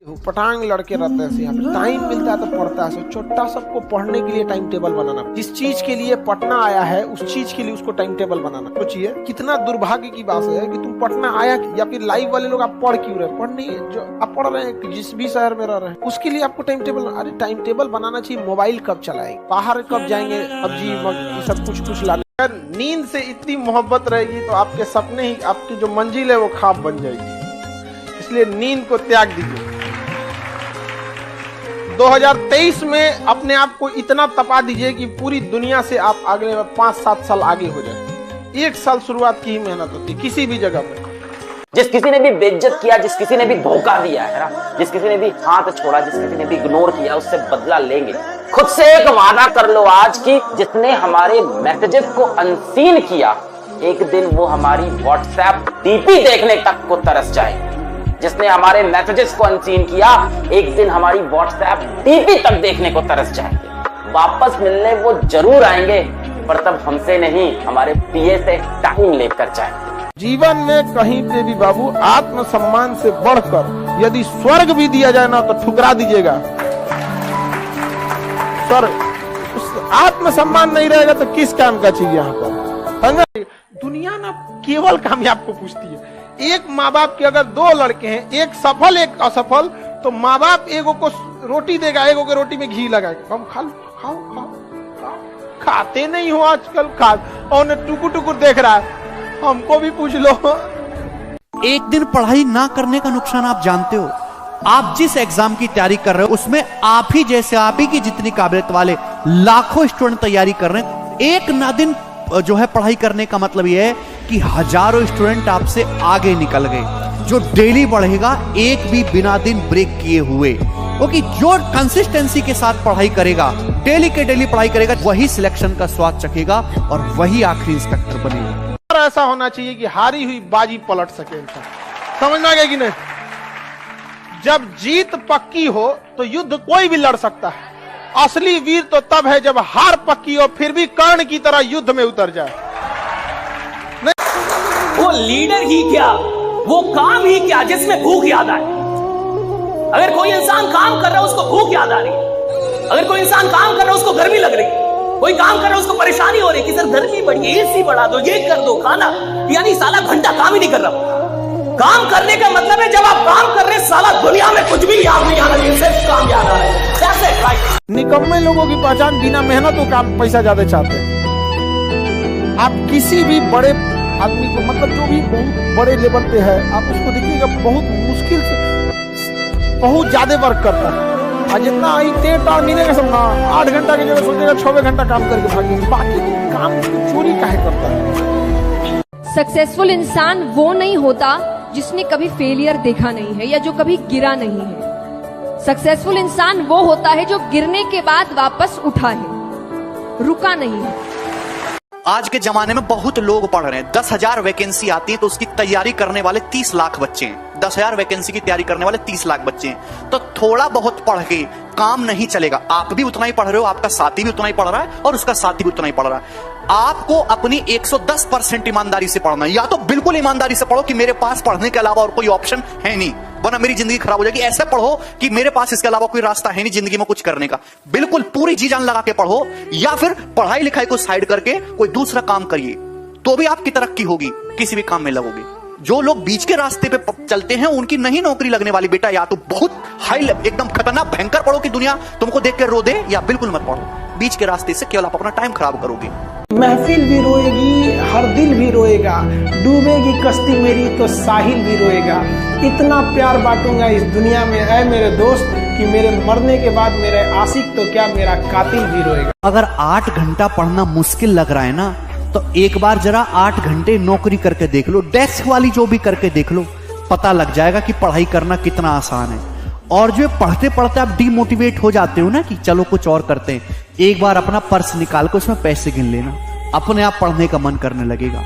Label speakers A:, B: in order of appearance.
A: पटांग लड़के रहते हैं, यहाँ पे टाइम मिलता है तो पढ़ता है। छोटा सबको पढ़ने के लिए टाइम टेबल बनाना, जिस चीज के लिए पटना आया है उस चीज के लिए उसको टाइम टेबल बनाना। सोचिए कितना दुर्भाग्य की बात है कि तुम पटना आया या फिर लाइव वाले लोग आप पढ़ क्यों रहे, पढ़ नहीं जो आप पढ़ रहे हैं जिस भी शहर में रह रहे हैं उसके लिए आपको टाइम टेबल, अरे टाइम टेबल बनाना चाहिए। मोबाइल कब चलाएंगे, बाहर कब जाएंगे, पबजी सब कुछ लाने। अगर नींद से इतनी मोहब्बत रहेगी तो आपके सपने ही, आपकी जो मंजिल है वो ख्वाब बन जाएगी। इसलिए नींद को त्याग दीजिए। 2023 में अपने आप को इतना तपा दीजिए कि पूरी दुनिया से आप अगले 5-7 साल आगे हो जाए। 1 साल शुरुआत की ही मेहनत होती है किसी भी जगह में।
B: जिस किसी ने भी बेइज्जत किया, जिस किसी ने भी धोखा दिया है ना, जिस किसी ने भी हाथ छोड़ा, जिस किसी ने भी इग्नोर किया, उससे बदला लेंगे। खुद से एक वादा कर लो आज की, जिसने हमारे मैसेजेस को अनसीन किया, एक दिन वो हमारी व्हाट्सएप डीपी देखने तक को तरस जाए। जिसने हमारे मैसेजेस को अनसीन किया, एक दिन हमारी व्हाट्सएप डीपी तक देखने को तरस जाएंगे। वापस मिलने वो जरूर आएंगे, पर तब हमसे नहीं, हमारे पीए से टाइम लेकर जाएंगे।
A: जीवन में कहीं पे भी बाबू आत्मसम्मान से बढ़कर यदि स्वर्ग भी दिया जाए ना तो ठुकरा दीजिएगा। सर उस आत्मसम्मान नहीं रहेगा तो किस काम का चीज यहाँ पर। दुनिया ना केवल कामयाब को पूछती है। एक माँ बाप के अगर 2 लड़के हैं, एक सफल एक असफल, तो माँ बाप एगो को रोटी देगा, एगो के रोटी में घी लगाएगा, हम खाओ खाओ खाओ। खाते नहीं हो आजकल, खा और टुकुर टुकुर देख रहा है, हमको भी पूछ लो।
C: एक दिन पढ़ाई ना करने का नुकसान आप जानते हो। आप जिस एग्जाम की तैयारी कर रहे हो उसमें आप ही जैसे, आप ही की जितनी काबिलियत वाले लाखों स्टूडेंट तैयारी कर रहे हैं। एक ना दिन जो है पढ़ाई करने का मतलब यह है कि हजारों स्टूडेंट आपसे आगे निकल गए। जो डेली बढ़ेगा एक भी बिना दिन ब्रेक किए हुए, क्योंकि जो कंसिस्टेंसी के साथ पढ़ाई करेगा, डेली के डेली पढ़ाई करेगा, वही सिलेक्शन का स्वाद चखेगा और वही आखिरी इंस्पेक्टर बनेगा।
A: ऐसा होना चाहिए कि हारी हुई बाजी पलट सके इंसान। समझ में आ गया कि नहीं? जब जीत पक्की हो तो युद्ध कोई भी लड़ सकता है। असली वीर तो तब है जब हार पक्की हो फिर भी कर्ण की तरह युद्ध में उतर जाए।
D: वो लीडर ही क्या, वो काम ही क्या जिसमें भूख याद आए। अगर कोई इंसान काम कर रहा है उसको भूख याद आ रही है, अगर कोई इंसान काम कर रहा है उसको गर्मी लग रही है, कोई काम कर रहा है उसको परेशानी हो रही है कि सर गर्मी बढ़ी है, एसी बढ़ा दो, ये कर दो, खाना, यानी साला घंटा काम ही नहीं कर रहा। काम करने का मतलब है जब आप काम कर रहे हैं साला दुनिया में कुछ भी याद नहीं आ रहा, सिर्फ काम याद आ रहा है।
A: निकम्मे लोगों की पहचान बिना मेहनत और काम पैसा ज्यादा चाहते हैं। आप किसी भी बड़े आदमी को, मतलब जो भी बहुत बड़े लेवल पे है, आप उसको देखिएगा बहुत मुश्किल से बहुत ज्यादा वर्क करता है। और जितना टाइम मिलेगा सब ना 8 घंटा की जगह सोचेगा 6 घंटा काम करके भागेंगे, बाकी काम चोरी काहे करता है।
E: सक्सेसफुल इंसान वो नहीं होता जिसने कभी फेलियर देखा नहीं है या जो कभी गिरा नहीं है। सक्सेसफुल इंसान वो होता है जो गिरने के बाद वापस उठा है, रुका नहीं है।
C: आज के जमाने में बहुत लोग पढ़ रहे हैं। 10,000 वैकेंसी आती है तो उसकी तैयारी करने वाले 30 लाख बच्चे हैं। 10,000 वैकेंसी की तैयारी करने वाले 30 लाख बच्चे हैं। तो थोड़ा बहुत पढ़ के काम नहीं चलेगा। आप भी उतना ही पढ़ रहे हो, आपका साथी भी उतना ही पढ़ रहा है और उसका साथी भी उतना ही पढ़ रहा है। आपको अपनी 110% ईमानदारी से पढ़ना है। या तो बिल्कुल ईमानदारी से पढ़ो कि मेरे पास पढ़ने के अलावा और कोई ऑप्शन है नहीं, वरना मेरी जिंदगी खराब हो जाएगी। ऐसे पढ़ो कि मेरे पास इसके अलावा कोई रास्ता है नहीं जिंदगी में कुछ करने का। बिल्कुल पूरी जी जान लगा के पढ़ो, या फिर पढ़ाई लिखाई को साइड करके कोई दूसरा काम करिए, तो भी आपकी तरक्की होगी, किसी भी काम में लगोगे। जो लोग बीच के रास्ते पे चलते हैं उनकी नहीं नौकरी लगने वाली। बेटा या तो बहुत हाई एकदम खतरनाक भयंकर पढ़ो कि दुनिया तुमको देख कर रो दे, या बिल्कुल मत पढ़ो। बीच के रास्ते से केवल आप अपना टाइम खराब करोगे।
F: महफिल भी रोएगी, हर दिल भी रोएगा, डूबेगी कश्ती मेरी तो साहिल भी रोएगा। इतना प्यार बांटूंगा इस दुनिया में ऐ मेरे दोस्त कि मेरे मरने के बाद मेरे आशिक तो क्या मेरा कातिल भी रोएगा।
C: अगर 8 घंटा पढ़ना मुश्किल लग रहा है ना, तो एक बार जरा 8 घंटे नौकरी करके देख लो, डेस्क वाली जो भी करके देख लो, पता लग जाएगा कि पढ़ाई करना कितना आसान है। और जो पढ़ते पढ़ते आप डिमोटिवेट हो जाते हो ना कि चलो कुछ और करते हैं, एक बार अपना पर्स निकाल कर उसमें पैसे गिन लेना, अपने आप पढ़ने का मन करने लगेगा।